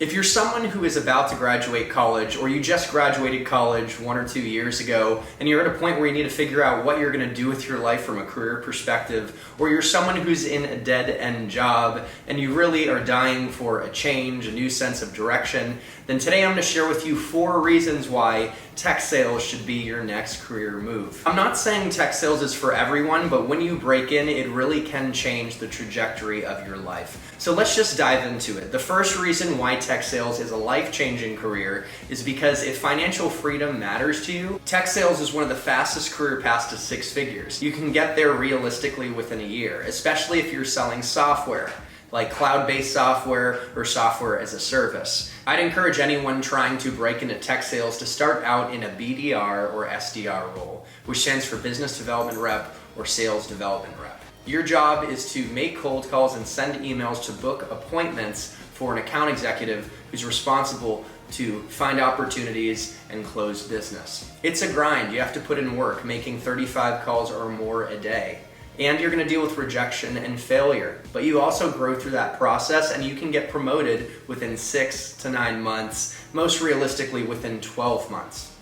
If you're someone who is about to graduate college, or you just graduated college 1 or 2 years ago, and you're at a point where you need to figure out what you're going to do with your life from a career perspective, or you're someone who's in a dead-end job and you really are dying for a change, a new sense of direction, then today I'm going to share with you 4 reasons why tech sales should be your next career move. I'm not saying tech sales is for everyone, but when you break in, it really can change the trajectory of your life. So let's just dive into it. The first reason why tech sales is a life-changing career is because if financial freedom matters to you, tech sales is one of the fastest career paths to 6 figures. You can get there realistically within a year, especially if you're selling software, like cloud-based software or software as a service. I'd encourage anyone trying to break into tech sales to start out in a BDR or SDR role, which stands for Business Development Rep or Sales Development Rep. Your job is to make cold calls and send emails to book appointments for an account executive who's responsible to find opportunities and close business. It's a grind. You have to put in work, making 35 calls or more a day. And you're going to deal with rejection and failure. But you also grow through that process and you can get promoted within 6 to 9 months, most realistically within 12 months.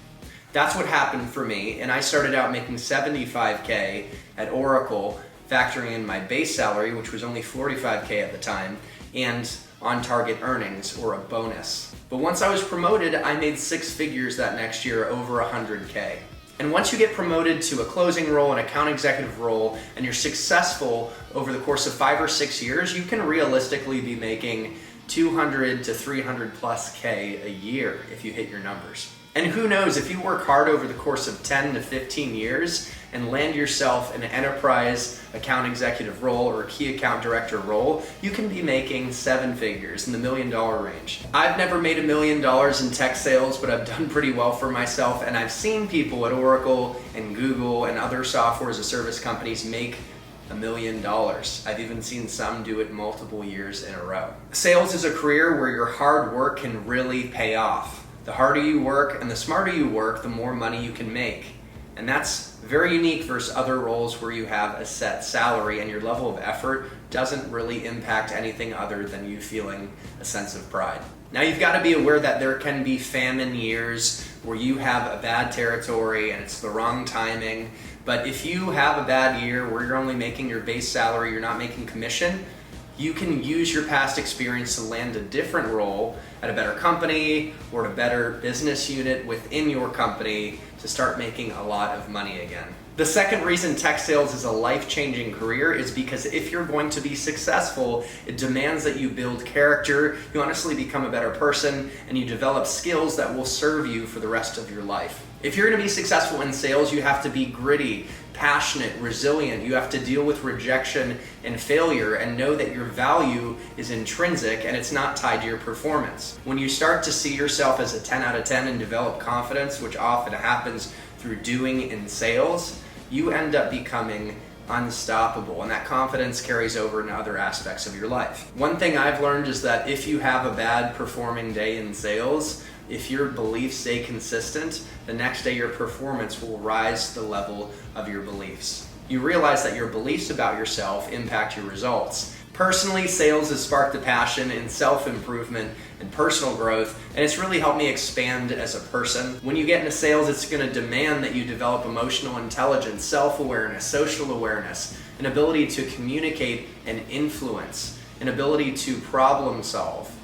That's what happened for me, and I started out making $75K at Oracle, factoring in my base salary, which was only $45K at the time, and on-target earnings, or a bonus. But once I was promoted, I made 6 figures that next year, over $100K. And once you get promoted to a closing role, an account executive role, and you're successful over the course of 5 or 6 years, you can realistically be making 200 to 300 plus K a year if you hit your numbers. And who knows, if you work hard over the course of 10 to 15 years and land yourself an enterprise account executive role or a key account director role, you can be making 7 figures in the $1 million range. I've never made $1 million in tech sales, but I've done pretty well for myself, and I've seen people at Oracle and Google and other software as a service companies make $1 million. I've even seen some do it multiple years in a row. Sales is a career where your hard work can really pay off. The harder you work and the smarter you work, the more money you can make. And that's very unique versus other roles where you have a set salary and your level of effort doesn't really impact anything other than you feeling a sense of pride. Now you've got to be aware that there can be famine years where you have a bad territory and it's the wrong timing. But if you have a bad year where you're only making your base salary, you're not making commission, you can use your past experience to land a different role at a better company or a better business unit within your company to start making a lot of money again. The second reason tech sales is a life-changing career is because if you're going to be successful, it demands that you build character, you honestly become a better person, and you develop skills that will serve you for the rest of your life. If you're going to be successful in sales, you have to be gritty, passionate, resilient. You have to deal with rejection and failure and know that your value is intrinsic and it's not tied to your performance. When you start to see yourself as a 10 out of 10 and develop confidence, which often happens through doing in sales, you end up becoming unstoppable, and that confidence carries over into other aspects of your life. One thing I've learned is that if you have a bad performing day in sales, if your beliefs stay consistent, the next day your performance will rise to the level of your beliefs. You realize that your beliefs about yourself impact your results. Personally, sales has sparked a passion in self-improvement and personal growth, and it's really helped me expand as a person. When you get into sales, it's going to demand that you develop emotional intelligence, self-awareness, social awareness, an ability to communicate and influence, an ability to problem solve,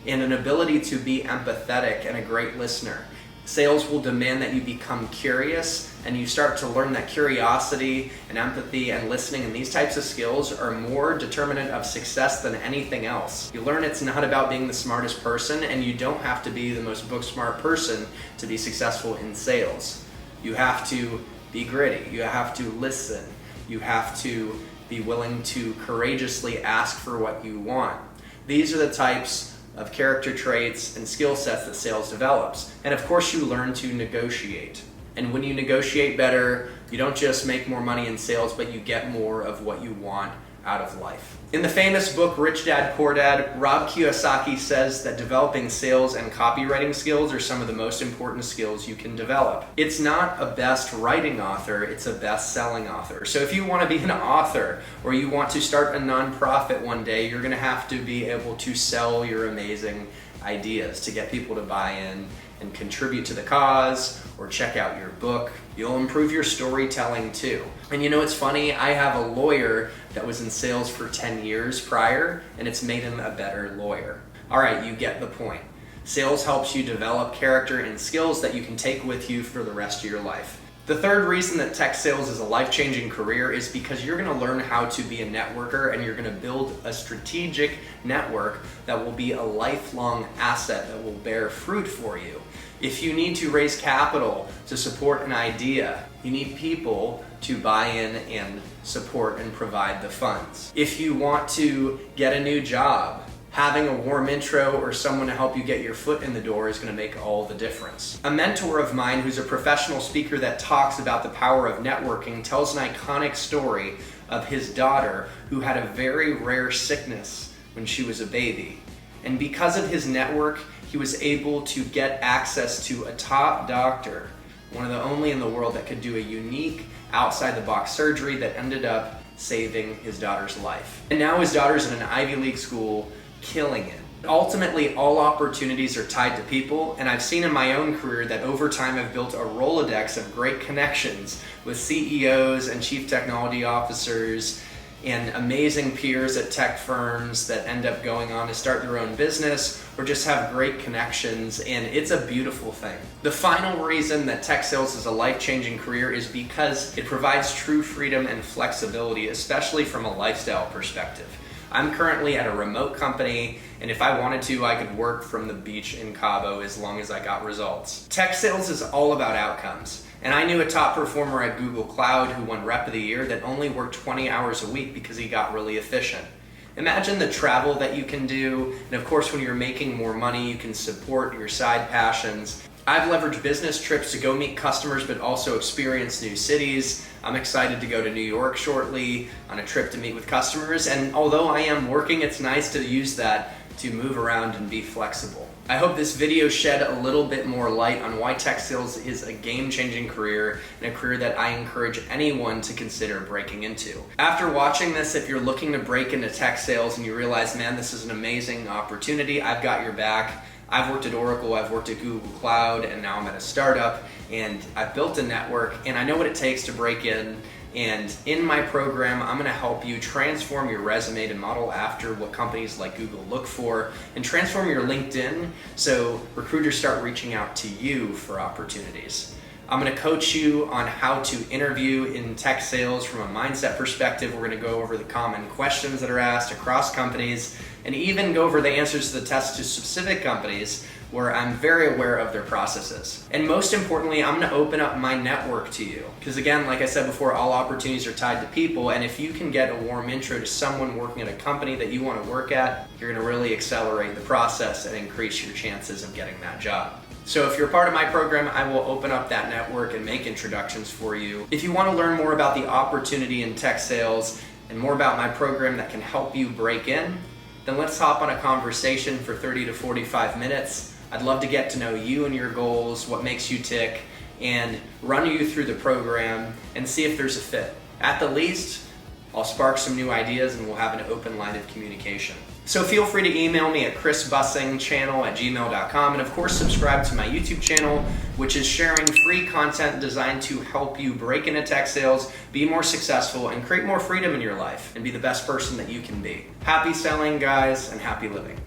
and an ability to be empathetic and a great listener. Sales will demand that you become curious and you start to learn that curiosity and empathy and listening and these types of skills are more determinant of success than anything else. You learn it's not about being the smartest person, and you don't have to be the most book smart person to be successful in sales. You have to be gritty, you have to listen, you have to be willing to courageously ask for what you want. These are the types of character traits and skill sets that sales develops. And of course you learn to negotiate. And when you negotiate better, you don't just make more money in sales, but you get more of what you want out of life. In the famous book, Rich Dad, Poor Dad, Rob Kiyosaki says that developing sales and copywriting skills are some of the most important skills you can develop. It's not a best writing author, it's a best-selling author. So if you want to be an author or you want to start a nonprofit one day, you're going to have to be able to sell your amazing ideas to get people to buy in and contribute to the cause or check out your book. You'll improve your storytelling too. And you know, it's funny, I have a lawyer that was in sales for 10 years prior, and it's made him a better lawyer. All right, you get the point. Sales helps you develop character and skills that you can take with you for the rest of your life. The third reason that tech sales is a life-changing career is because you're going to learn how to be a networker, and you're going to build a strategic network that will be a lifelong asset that will bear fruit for you. If you need to raise capital to support an idea, you need people to buy in and support and provide the funds. If you want to get a new job, having a warm intro or someone to help you get your foot in the door is going to make all the difference. A mentor of mine who's a professional speaker that talks about the power of networking tells an iconic story of his daughter who had a very rare sickness when she was a baby. And because of his network, he was able to get access to a top doctor, one of the only in the world that could do a unique outside-the-box surgery that ended up saving his daughter's life. And now his daughter's in an Ivy League school, killing it. Ultimately, all opportunities are tied to people, and I've seen in my own career that over time I've built a Rolodex of great connections with CEOs and chief technology officers and amazing peers at tech firms that end up going on to start their own business or just have great connections, and it's a beautiful thing. The final reason that tech sales is a life-changing career is because it provides true freedom and flexibility, especially from a lifestyle perspective. I'm currently at a remote company, and if I wanted to, I could work from the beach in Cabo as long as I got results. Tech sales is all about outcomes. And I knew a top performer at Google Cloud who won Rep of the Year that only worked 20 hours a week because he got really efficient. Imagine the travel that you can do, and of course when you're making more money, you can support your side passions. I've leveraged business trips to go meet customers but also experience new cities. I'm excited to go to New York shortly on a trip to meet with customers, and although I am working, it's nice to use that to move around and be flexible. I hope this video shed a little bit more light on why tech sales is a game-changing career and a career that I encourage anyone to consider breaking into. After watching this, if you're looking to break into tech sales and you realize, man, this is an amazing opportunity, I've got your back. I've worked at Oracle, I've worked at Google Cloud, and now I'm at a startup, and I've built a network, and I know what it takes to break in. And in my program, I'm gonna help you transform your resume to model after what companies like Google look for, and transform your LinkedIn so recruiters start reaching out to you for opportunities. I'm gonna coach you on how to interview in tech sales from a mindset perspective. We're gonna go over the common questions that are asked across companies, and even go over the answers to the test to specific companies where I'm very aware of their processes. And most importantly, I'm gonna open up my network to you. Because again, like I said before, all opportunities are tied to people, and if you can get a warm intro to someone working at a company that you wanna work at, you're gonna really accelerate the process and increase your chances of getting that job. So if you're a part of my program, I will open up that network and make introductions for you. If you wanna learn more about the opportunity in tech sales and more about my program that can help you break in, then let's hop on a conversation for 30 to 45 minutes. I'd love to get to know you and your goals, what makes you tick, and run you through the program and see if there's a fit. At the least, I'll spark some new ideas and we'll have an open line of communication. So feel free to email me at chrisbussingchannel@gmail.com, and of course subscribe to my YouTube channel, which is sharing free content designed to help you break into tech sales, be more successful, and create more freedom in your life and be the best person that you can be. Happy selling, guys, and happy living.